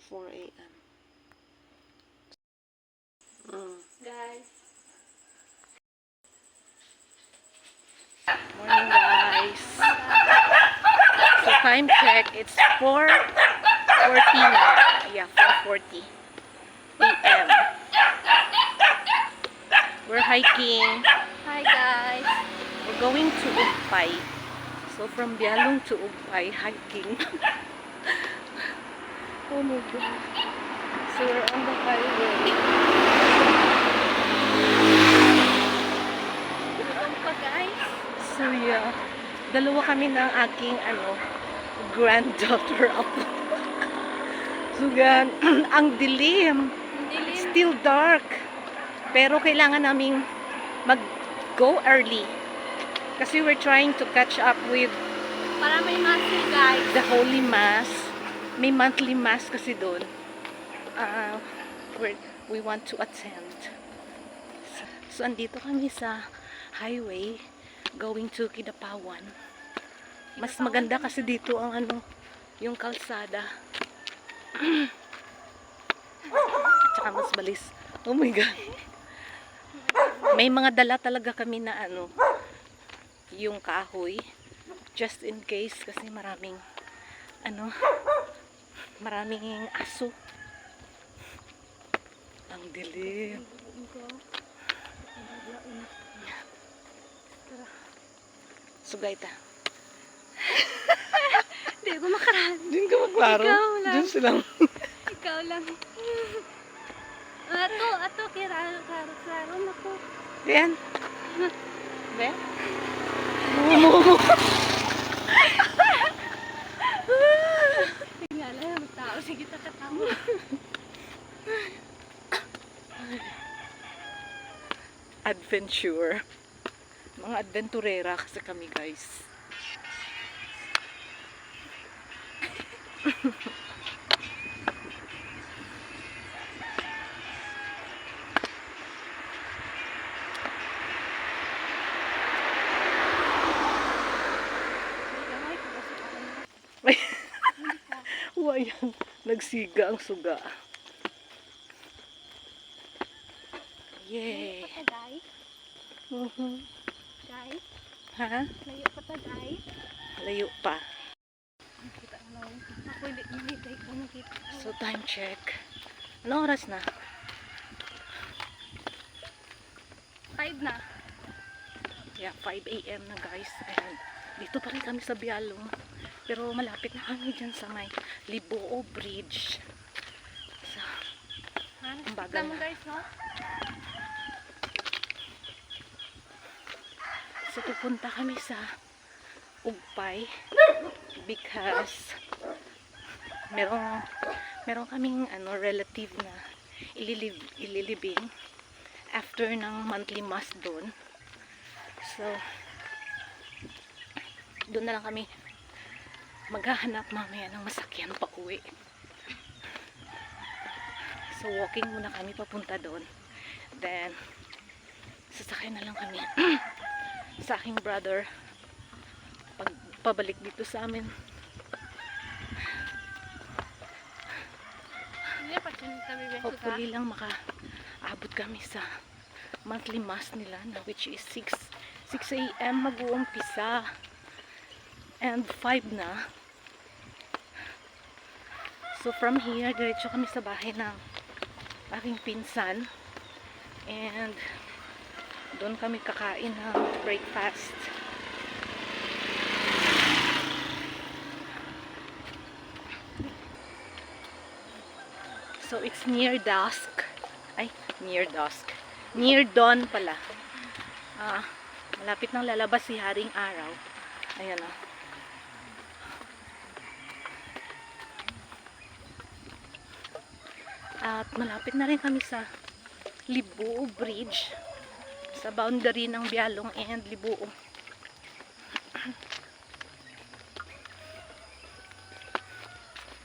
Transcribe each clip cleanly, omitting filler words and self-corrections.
4 a.m. Guys. Morning, guys. So time check, it's 4:40 now. Yeah, 4:40 a.m. We're hiking. Hi guys. We're going to Ugpay. So from Bialong to Ugpay, hiking. Oh my God. So we're on the highway. Pa guys. So yeah, dalawa kami ng aking granddaughter ako. So gan, ang dilim. Dilim. Still dark. Pero kailangan naming mag-go early. Kasi we're trying to catch up with Para may massive guys. the Holy Mass. May monthly Mass kasi doon. We want to attend. So andito kami sa highway going to Kidapawan. Mas maganda kasi dito ang yung kalsada. Tsaka mas balis. Oh my God. May mga dala talaga kami na yung kahoy. Just in case kasi maraming aso. Ang dilim. Sugay ta. Hindi ko makaraan. Diyan ka maklaro. Ikaw lang. Diyan silang. Ikaw lang. Ato, klaro na ko. Diyan. Be? Tingala, magtao. Sige, takatawa. Adventure. Mga adventurera kasi kami, guys. Wayan, nagsiga ang suga. Yay! Layo pa ta, guys. Guys, Ha? layo pa ta, guys. Layo pa. Kita na lang. Ako hindi nakita ko nakita. So, time check. Anong oras na? 5 na. Yeah, 5 a.m. na, guys. And dito pa rin kami sa Bialong. Pero malapit na kami dyan sa may Liboo Bridge. So, ang bagal Tama na. guys, no? So, pupunta kami sa Ugpay because meron kaming relative na ililibing after ng monthly mass doon. So, doon na lang kami maghahanap mamaya ng masakyan pa uwi. So, walking muna kami papunta doon. Then, sasakay na lang kami sa aking brother pabalik dito sa amin. Hopefully lang makaabot kami sa monthly mass nila na which is 6 a.m. mag-uumpisa and 5 na. So from here diretso kami sa bahay ng aking pinsan and doon kami kakain ng breakfast. So it's near dusk. Ay, near dusk. Near dawn pala. Malapit nang lalabas si Haring Araw. Ayan o. At malapit na rin kami sa Liboo Bridge. Sa boundary ng Bialong and Liboo.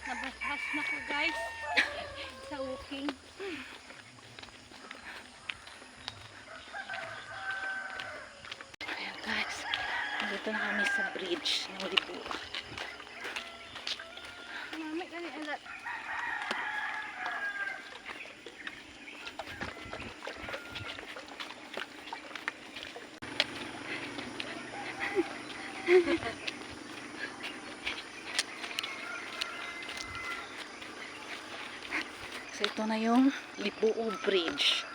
Nabahas na ko guys. Sa walking. Ayan guys. Dito na kami sa bridge ng Liboo. Mami, gani alat. So ito na yung Liboo Bridge.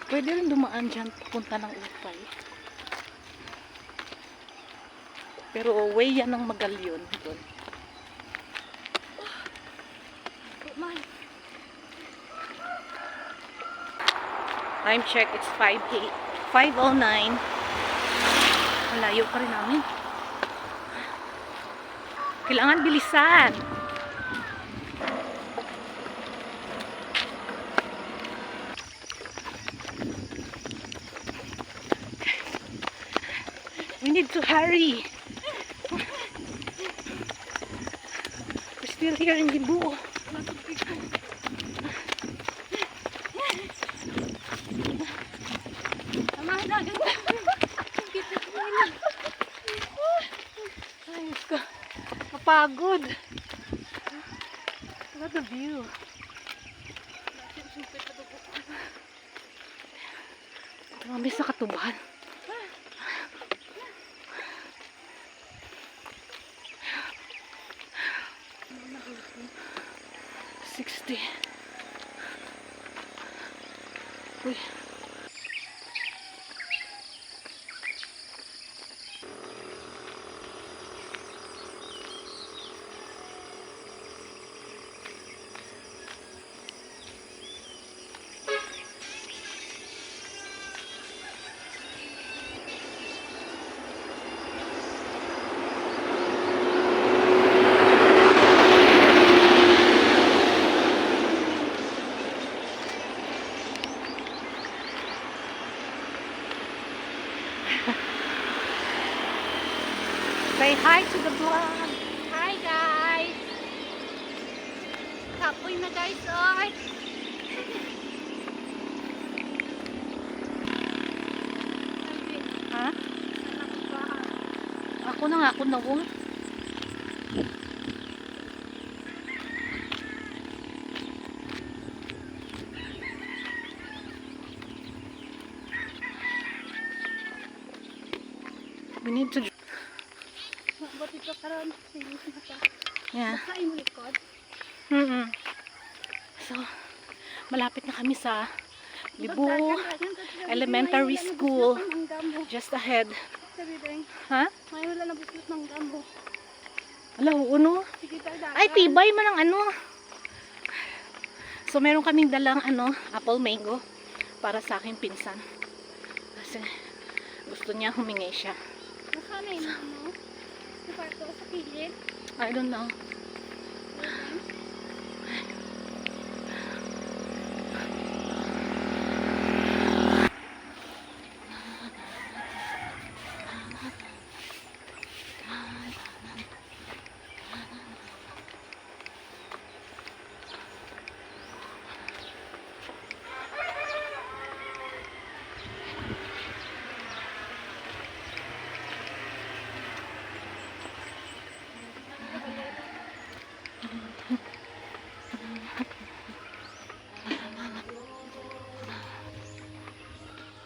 Pwede rin dumaan dyan papunta ng Upay. Pero way yan ng Magalyon doon. Time check, it's 5:09. Malayo pa rin namin. Kailangan bilisan. We need to hurry. We're still here in Liboo. Ayos ko. Kapagod. What a view. Marami sa katubahan. $60. Uy. Say hi to the vlog. Hi guys! Kapoy na guys, oy! Ha? Ako na nga, ako na ko. We need to... Ba't ito karoon? Yeah. Basta yung likod. So, malapit na kami sa Liboo Elementary School. Just ahead. Ha? May wala na bislot ng gambo. Ala, no? Sige tayo daan. Ay, tibay man ang ano. So, meron kaming dalang apple mango para sa aking pinsan. Kasi gusto niya humingi siya. Nasaan na yun ano? Sa parto sa kilid. I don't know.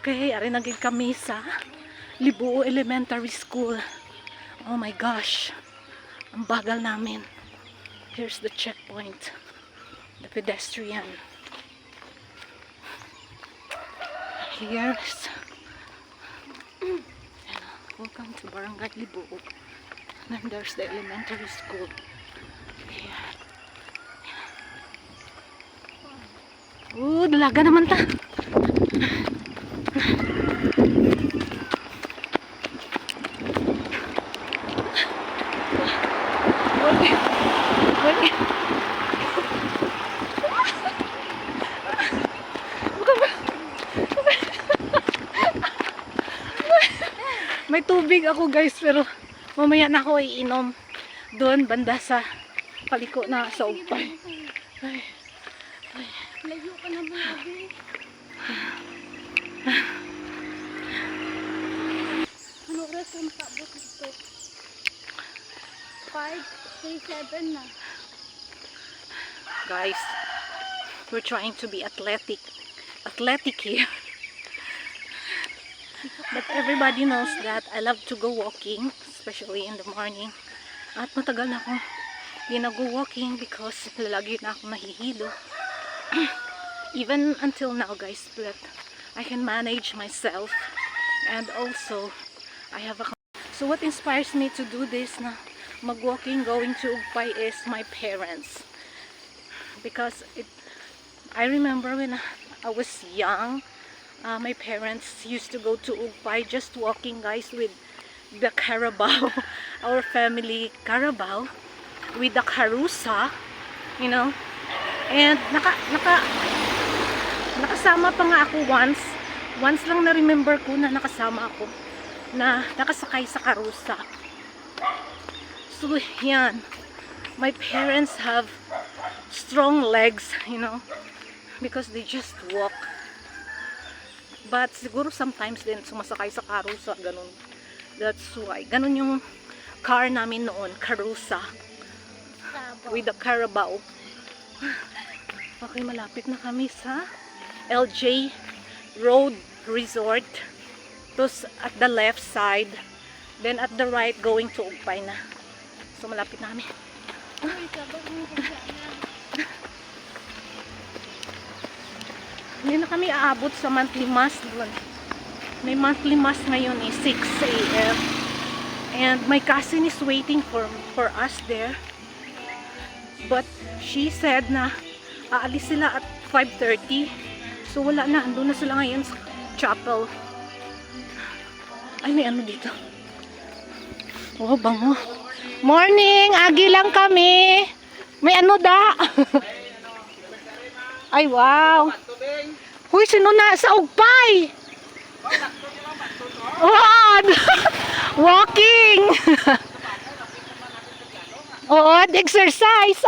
Okay, ari nagig kami sa Liboo Elementary School. Oh my gosh. Ang bagal namin. Here's the checkpoint. The pedestrian. Here's welcome to Barangay Liboo. And then there's the elementary school. Here. Dalaga naman ta. May tubig ako guys, pero mamaya na ako iinom doon banda sa paliko na sa Upay. Ay. Layo ka na mga gabi. Ano oras ang paabot dito? 5:37 na. Guys, we're trying to be athletic here. But everybody knows that I love to go walking, especially in the morning. At matagal na akong di nag-walking because lagi na akong nahihilo. Even until now guys, but I can manage myself. And also, I have a... So what inspires me to do this na mag-walking going to Ugpay is my parents. Because I remember when I was young, my parents used to go to Ugpay just walking guys with the Carabao, our family Carabao, with the Carusa, you know. And nakasama pa nga ako once lang na remember ko na nakasama ako, na nakasakay sa Carusa. So yan, my parents have strong legs, you know, because they just walk. But siguro sometimes din sumasakay sa Carusa, ganun. That's why, ganun yung car namin noon, Carusa, with the Carabao. Okay, malapit na kami sa LJ Road Resort. Tapos at the left side, then at the right going to Ugpay na. So malapit na kami. Hindi na kami aabot sa monthly mass doon. May monthly mass ngayon 6 AM. And my cousin is waiting for us there. But she said na aalis sila at 5:30. So wala na, andun na sila ngayon sa chapel. Ay, may ano dito. Oh, bango. Morning! Agi lang kami. May ano da? Ay, wow. Huy, sino na sa Ugpay? Oh, walking. Oo, exercise.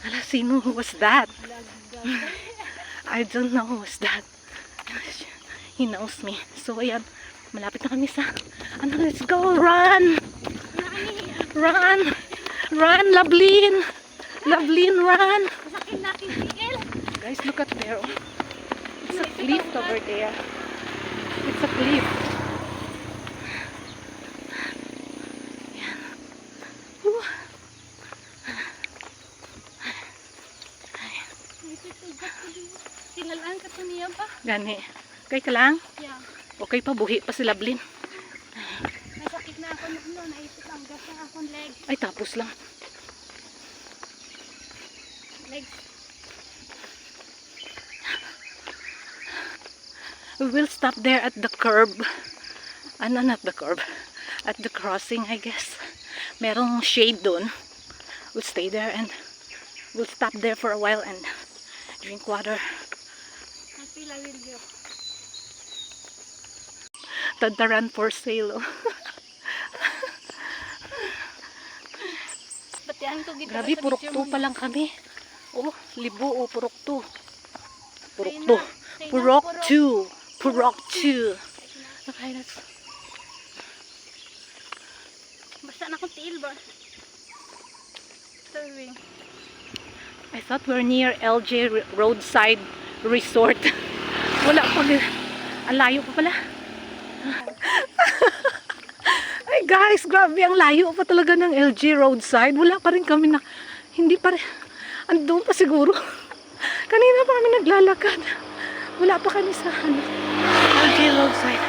Ala, sino? Who was that? I don't know who was that. He knows me. So, ayan. Malapit na kami sa... Ano, let's go! Run! Run! Run, Lablin! Lablin, run! Guys, look at there. It's a cliff over there. It's a cliff. Ayan. Whew. Tinalaan ka to niya ba? Gani. Okay ka lang? Yeah. Okay pa, buhi pa si Lablin. Nasakit na ako noon. Naipit ang gas ng akong leg. Ay, tapos lang. Legs. We will stop there at the curb. Ano, not the curb. At the crossing, I guess. Merong shade dun. We'll stay there and we'll stop there for a while and drink water. Nagpila will you. Tadaran for sale. Oh. Ba't yan to gitara Grabe, sa purok picture 2 mo? pa lang kami. Oh, libo, oh, purok 2. Purok Say 2. na, say na, Purok 2. Purok 2. Okay, that's... Basta na akong tiil ba? Sorry. I thought we're near LJ Roadside Resort. Wala pa. Ang layo pa pala. Ay guys, grabe, ang layo pa talaga ng LJ Roadside. Wala pa rin kami na, hindi pa rin, andun pa siguro. Kanina pa kami naglalakad. Wala pa kami sa LJ Roadside.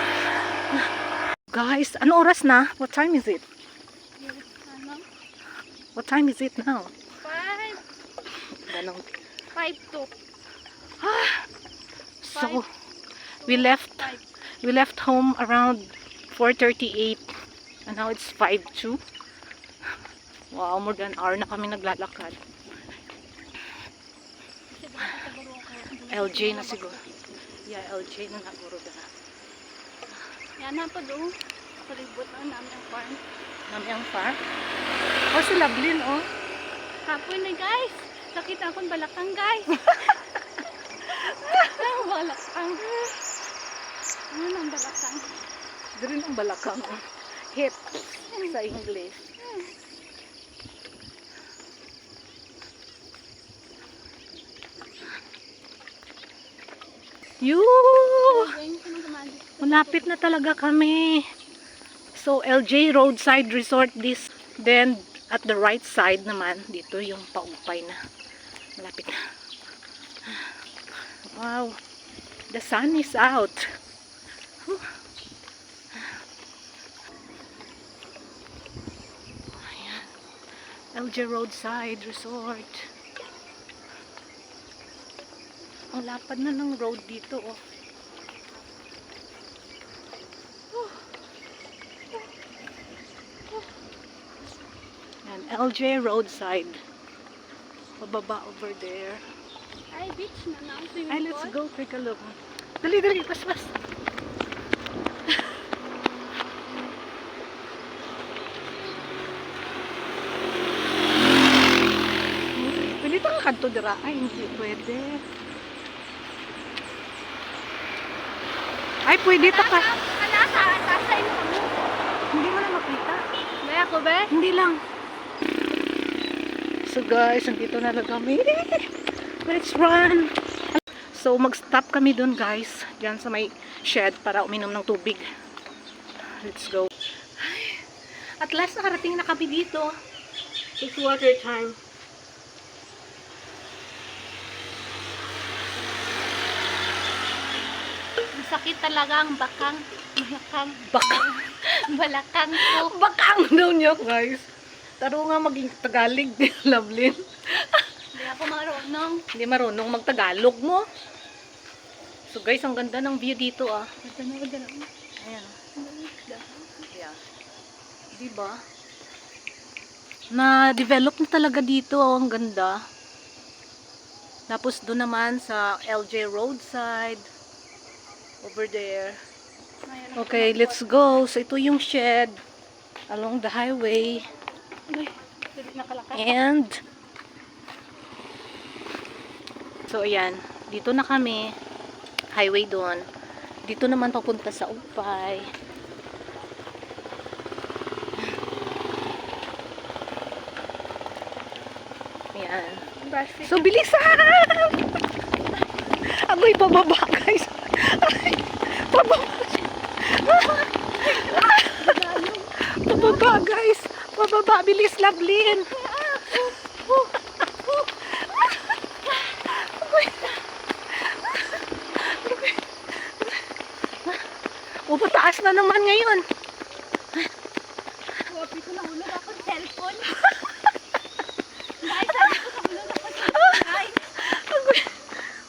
Guys, ano oras na? What time is it? Ano? What time is it now? 5. Ganong. 5 to. So, we left home around 4:38 and now it's 5:02. Wow, more than an hour na kami naglalakad. LJ na siguro. Yeah, LJ na naguro na. Yan na pa doon. Palibot na namin ang farm. Nami ang farm. Oh, si Lablin, oh. Hapon na guys. Sakit akong balakang guys. Balakang. Ano ang balakang? Dirin ang balakang. Oh. Hip sa English. Yoo! Ganyan ko nang kumali. Malapit na talaga kami. So, LJ Roadside Resort this. Then, at the right side naman, dito yung paugpay na. Malapit na. Wow. The sun is out. Whew. Ayan. LJ Roadside Resort. Ang lapad na ng road dito, oh. Yan, LJ Roadside. Pababa over there. Ay, beach na na. Swimming Ay, let's pool. go. Take a look. Dali, dali. Pas, pas. Pwede pa ka kanto dira. Ay, hindi pwede. Ay, pwede ta ka. Sa ino kami. Hindi mo na makita. May ako ba? Hindi lang. So guys, nandito na lang kami. Let's run. So mag-stop kami dun guys. Diyan sa may shed para uminom ng tubig. Let's go. Ay, at last nakarating na kami dito. It's water time. Sakit talaga ang bakang. Balakang. Bakang. Balakang ko. Bakang daw niyo guys. Taro nga maging Tagalog ni Lovelyn. Hindi ako marunong. Hindi marunong magtagalog mo. So guys, ang ganda ng view dito ah. Ayan. Yeah. Diba? Na-develop na talaga dito. Oh, ang ganda. Tapos doon naman sa LJ Roadside. Over there. Okay, let's go. So ito yung shed along the highway. And so ayan. Dito na kami. Highway doon. Dito naman papunta sa Ugpay. Ayan. So, bilisan! Agoy, pababa, guys. Ay, pababa. Pababa, guys. Pababa, bilis, Lovelyn. O, pataas na naman ngayon. Wapi ko nahulog ako ng cellphone. Guys, sabi ko nahulog ako ng cellphone, guys.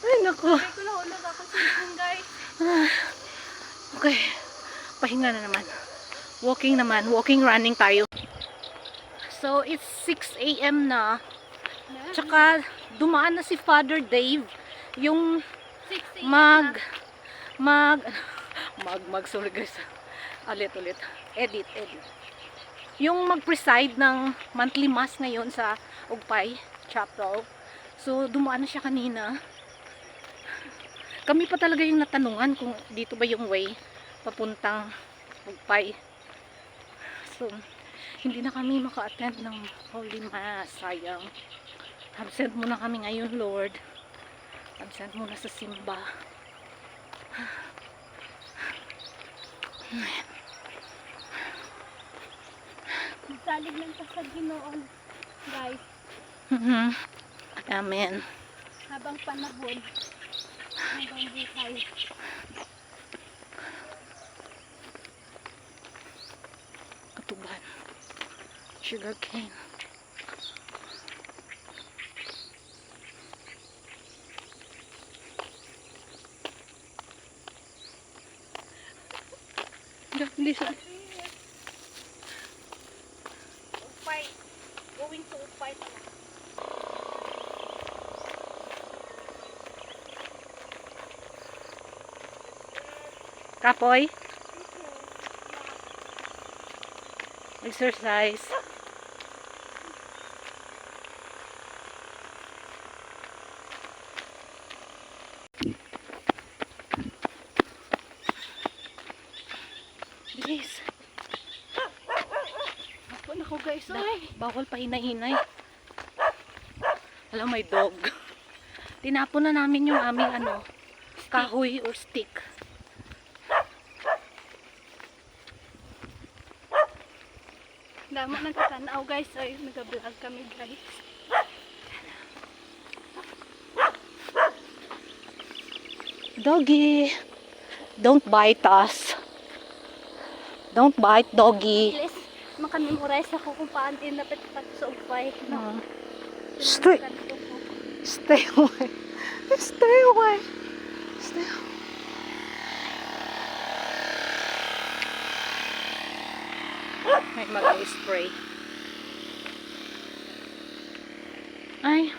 Ay, naku. Sabi ko nahulog ako ng cellphone, guys. Okay. Pahinga na naman. Walking naman. Walking, running tayo. So, it's 6 a.m. na. Tsaka, dumaan na si Father Dave. Yung 6 sorry guys. Ulit. Edit. Yung mag-preside ng monthly mass ngayon sa Ugpay Chapel. So, dumaan na siya kanina. Kami pa talaga yung natanungan kung dito ba yung way papuntang Ugpay. So, hindi na kami maka-attend ng Holy Mass. Sayang. Absent muna kami ngayon, Lord. Absent muna sa simba. Salig lang ka sa Ginoon, guys. Amen. Habang panahon, habang buhay. Katuban. Sugar cane. Bilisan. Upay. Going to Upay pala. Kapoy. Exercise. Bilis. Ako guys, bawal pa hinay-hinay. Alam, may dog. Tinapon na namin yung aming kahoy or stick. Damo nagkatanaw guys. Ay, nag-vlog kami guys. Doggy, don't bite us. Don't bite, doggy. Please, makamemorize ako kung paano tinapit sa upay. No? Stay, stay away. Stay away. Stay away. May mag-spray. Ay.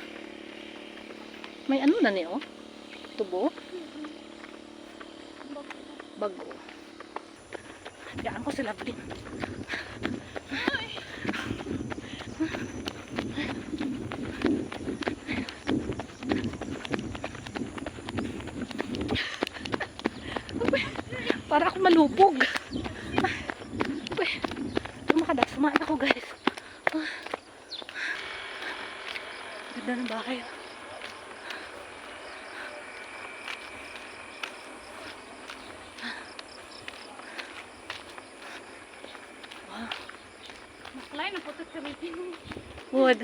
May ano na niyo? Tubo? Bago. Diyan ko sila Blin. Para ako malubog. Sumaan ako guys. Ganda ng bahay. Wow. Maklay na putot kami. Wood.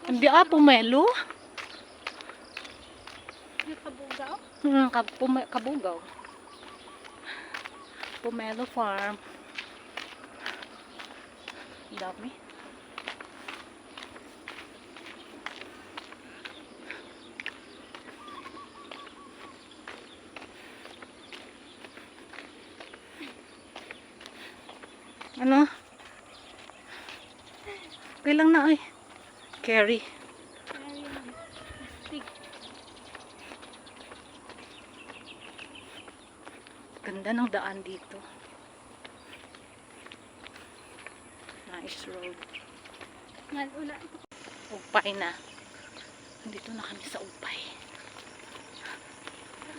Hindi pumelo. Nakabugaw. Kabugaw. Pomelo Farm. Dami. Ano? Okay lang na ay. Carry. Stick. Ganda ng daan dito. Nice road. Nalula. Upay na. Nandito na kami sa Upay.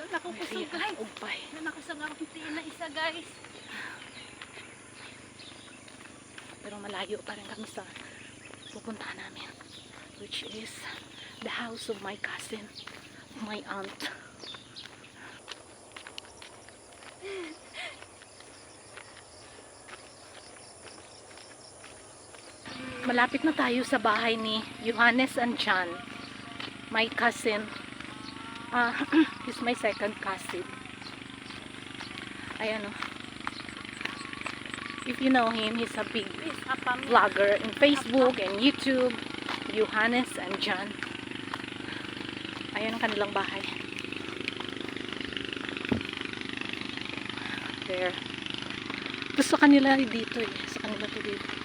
Nakukusog guys. Upay. Nakusog ang na isa guys. Pero malayo pa rin kami sa pupuntahan namin. Which is the house of my cousin. My aunt. Malapit na tayo sa bahay ni Johannes and John, my cousin. He's my second cousin. Ayan o. If you know him, he's a big vlogger in Facebook and YouTube. Johannes and John. Ayan ang kanilang bahay. There. Gusto kanila dito eh. Sa kanila to dito.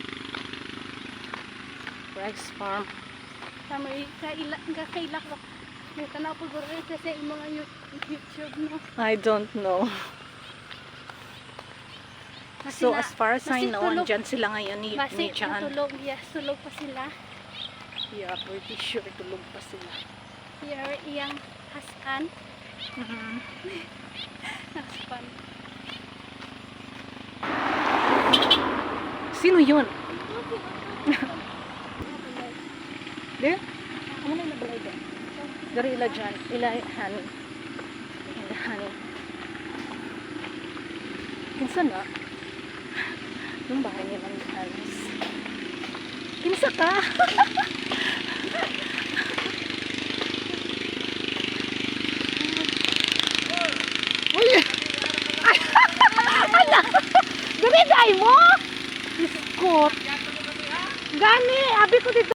Rice farm. Samay kaila ko. May tanaw ko guro kasi yung mga YouTube no. I don't know. So as far as I know, andyan sila ngayon ni John. Tulog pa sila. Yeah, pretty sure tulog pa sila. Here, iyang haskan. Haskan. Sino yun? There? Ano na yung nabalay doon? Dari ila dyan. Ila honey. Ila honey. Kinsa na? Yung bahay niya ng Johannes. Kinsa ka? Uy! Ala! Dali, mo! Biskot! Gani! Abi ko dito.